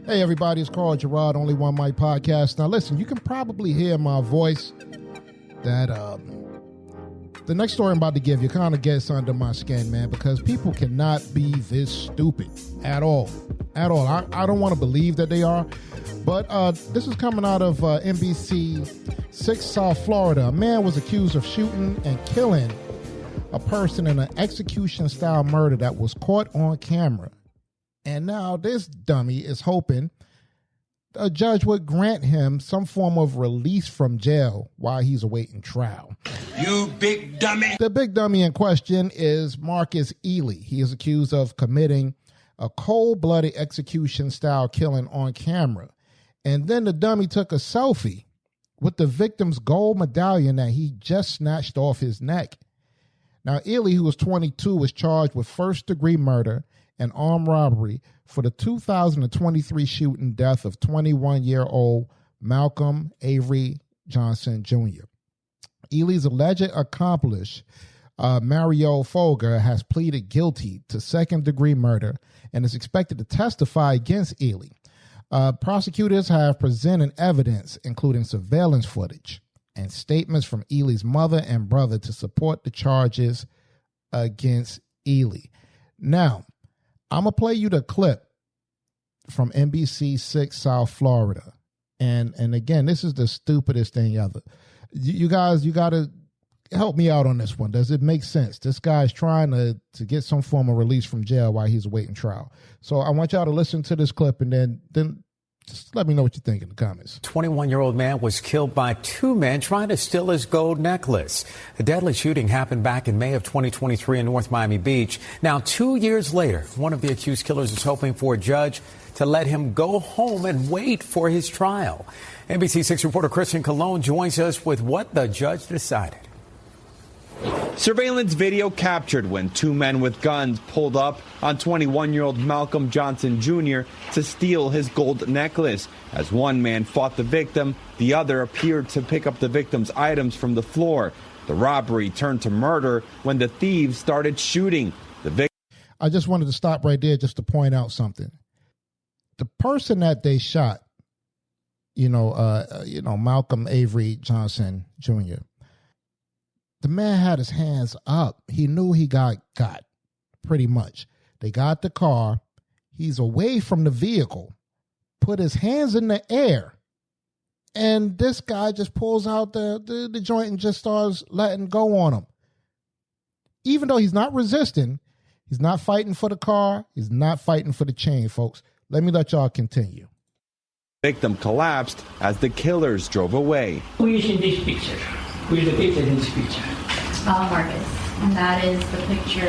Hey everybody, it's Carl Gerard, Only One Mic Podcast. Now listen, you can probably hear my voice that the next story I'm about to give you kind of gets under my skin, man, because people cannot be this stupid at all. At all. I don't want to believe that they are, but this is coming out of NBC 6 South Florida. A man was accused of shooting and killing a person in an execution-style murder that was caught on camera. And now this dummy is hoping a judge would grant him some form of release from jail while he's awaiting trial. You big dummy. The big dummy in question is Marcus Ealy. He is accused of committing a cold-blooded execution-style killing on camera. And then the dummy took a selfie with the victim's gold medallion that he just snatched off his neck. Now, Ealy, who was 22, was charged with first-degree murder and armed robbery for the 2023 shooting death of 21-year-old Malcolm Avery Johnson Jr. Ealy's alleged accomplice, Mario Folger, has pleaded guilty to second-degree murder and is expected to testify against Ealy. Prosecutors have presented evidence, including surveillance footage and statements from Ealy's mother and brother to support the charges against Ealy. Now, I'm going to play you the clip from NBC 6 South Florida. And again, this is the stupidest thing ever. You guys, you got to help me out on this one. Does it make sense? This guy's trying to get some form of release from jail while he's awaiting trial. So I want y'all to listen to this clip and then just let me know what you think in the comments. 21-year-old man was killed by two men trying to steal his gold necklace. The deadly shooting happened back in May of 2023 in North Miami Beach. Now, 2 years later, one of the accused killers is hoping for a judge to let him go home and wait for his trial. NBC 6 reporter Christian Colon joins us with what the judge decided. Surveillance video captured when two men with guns pulled up on 21-year-old Malcolm Johnson Jr. to steal his gold necklace. As one man fought the victim, the other appeared to pick up the victim's items from the floor. The robbery turned to murder when the thieves started shooting. I just wanted to stop right there just to point out something. The person that they shot, Malcolm Avery Johnson Jr., the man had his hands up. He knew he got pretty much. They got the car. He's away from the vehicle, put his hands in the air, and this guy just pulls out the joint and just starts letting go on him. Even though he's not resisting, he's not fighting for the car, he's not fighting for the chain, folks. Let me let y'all continue. Victim collapsed as the killers drove away. Who is in this picture? Who is the victim in this picture? Marcus, and that is the picture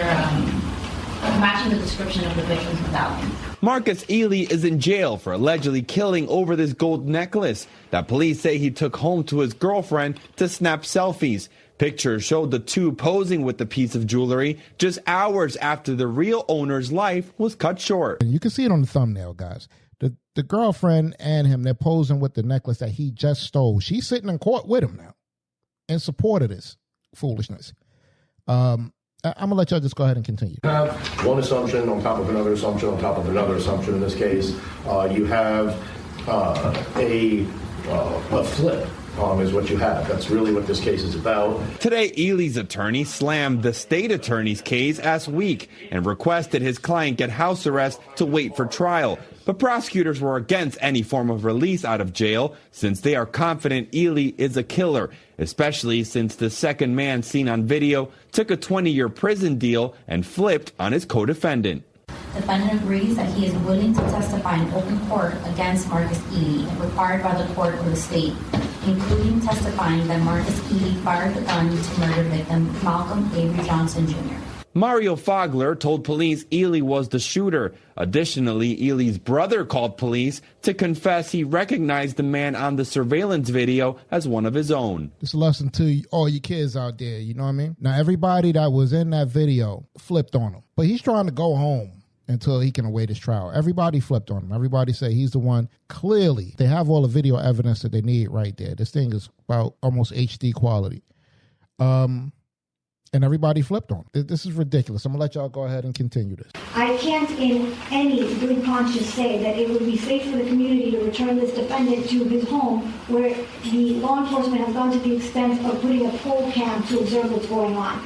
matching the description of the victim's medallion. Marcus Ealy is in jail for allegedly killing over this gold necklace that police say he took home to his girlfriend to snap selfies. Pictures showed the two posing with the piece of jewelry just hours after the real owner's life was cut short. And you can see it on the thumbnail, guys. The girlfriend and him, they're posing with the necklace that he just stole. She's sitting in court with him now in support of this foolishness. I'm going to let y'all just go ahead and continue. You have one assumption on top of another assumption on top of another assumption. In this case, you have a flip. Is what you have. That's really what this case is about. Today, Ealy's attorney slammed the state attorney's case as weak and requested his client get house arrest to wait for trial. But prosecutors were against any form of release out of jail since they are confident Ealy is a killer, especially since the second man seen on video took a 20-year prison deal and flipped on his co-defendant. Defendant agrees that he is willing to testify in open court against Marcus Ealy if required by the court or the state, including testifying that Marcus Ealy fired the gun to murder victim Malcolm Avery Johnson Jr. Mario Fogler told police Ealy was the shooter. Additionally, Ealy's brother called police to confess he recognized the man on the surveillance video as one of his own. This is a lesson to all you kids out there, you know what I mean? Now, everybody that was in that video flipped on him, but he's trying to go home until he can await his trial. Everybody flipped on him. Everybody said he's the one. Clearly, they have all the video evidence that they need right there. This thing is about almost HD quality. And everybody flipped on him. This is ridiculous. I'm going to let y'all go ahead and continue this. I I can't in any good conscience say that it would be safe for the community to return this defendant to his home where the law enforcement has gone to the extent of putting a poll cam to observe what's going on.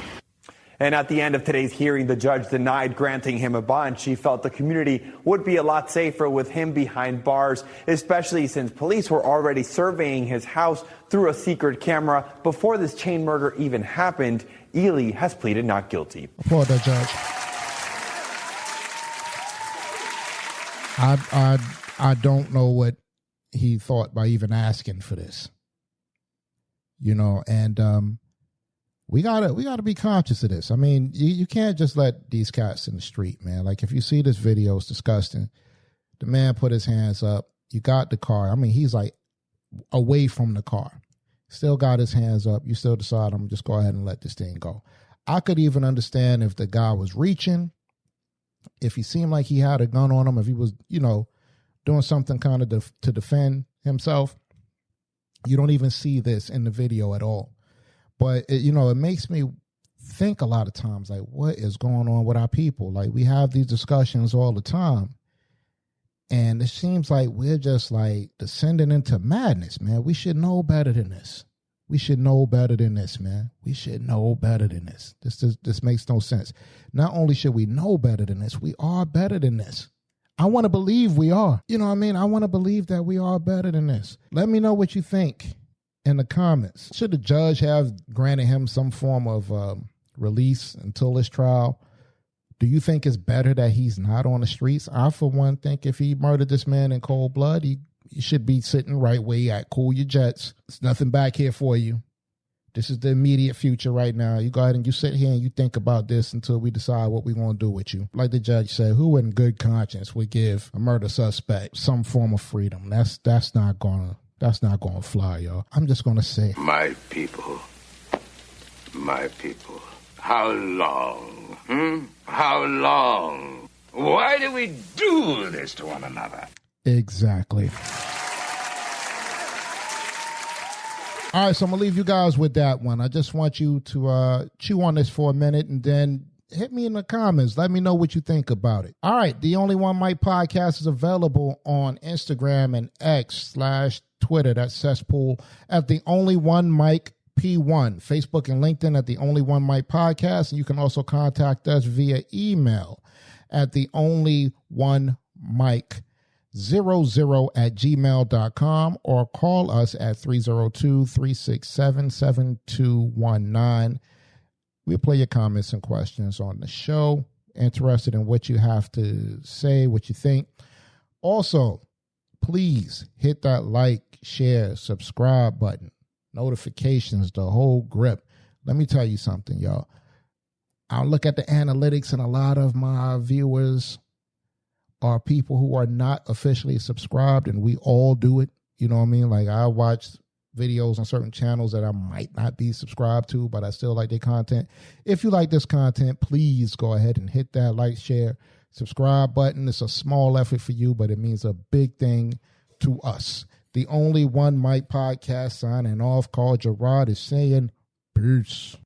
And at the end of today's hearing, the judge denied granting him a bond. She felt the community would be a lot safer with him behind bars, especially since police were already surveying his house through a secret camera before this chain murder even happened. Ealy has pleaded not guilty. Applaud that judge. I don't know what he thought by even asking for this. You know, and we gotta be conscious of this. I mean, you can't just let these cats in the street, man. Like, if you see this video, it's disgusting. The man put his hands up. You got the car. I mean, he's like away from the car. Still got his hands up. You still decide, I'm going to just go ahead and let this thing go. I could even understand if the guy was reaching, if he seemed like he had a gun on him, if he was, you know, doing something kind of to defend himself. You don't even see this in the video at all. But, it makes me think a lot of times, like, what is going on with our people? Like, we have these discussions all the time. And it seems like we're just, like, descending into madness, man. We should know better than this. We should know better than this, man. We should know better than this. This makes no sense. Not only should we know better than this, we are better than this. I want to believe we are. You know what I mean? I want to believe that we are better than this. Let me know what you think in the comments. Should the judge have granted him some form of release until his trial? Do you think it's better that he's not on the streets? I, for one, think if he murdered this man in cold blood, he should be sitting right where he at. Cool your jets. There's nothing back here for you. This is the immediate future right now. You go ahead and you sit here and you think about this until we decide what we're going to do with you. Like the judge said, who in good conscience would give a murder suspect some form of freedom? That's not going to fly, y'all. I'm just going to say, My people, how long? How long? Why do we do this to one another? Exactly. All right, so I'm going to leave you guys with that one. I just want you to chew on this for a minute and then hit me in the comments. Let me know what you think about it. All right, The Only One Mic podcast is available on Instagram and X/Twitter. That's cesspool at The Only One Mic P1. Facebook and LinkedIn at The Only One Mic podcast. And you can also contact us via email at theonlyonemic00@gmail.com or call us at 302-367-7219. We'll play your comments and questions on the show. Interested in what you have to say, what you think. Also, please hit that like, share, subscribe button, notifications, the whole grip. Let me tell you something, y'all. I look at the analytics, and a lot of my viewers are people who are not officially subscribed, and we all do it. You know what I mean? Like, I watch videos on certain channels that I might not be subscribed to, but I still like their content. If you like this content, please go ahead and hit that like, share, subscribe button. It's a small effort for you, but it means a big thing to us. The Only One Mic podcast signing off. Call Gerard is saying peace.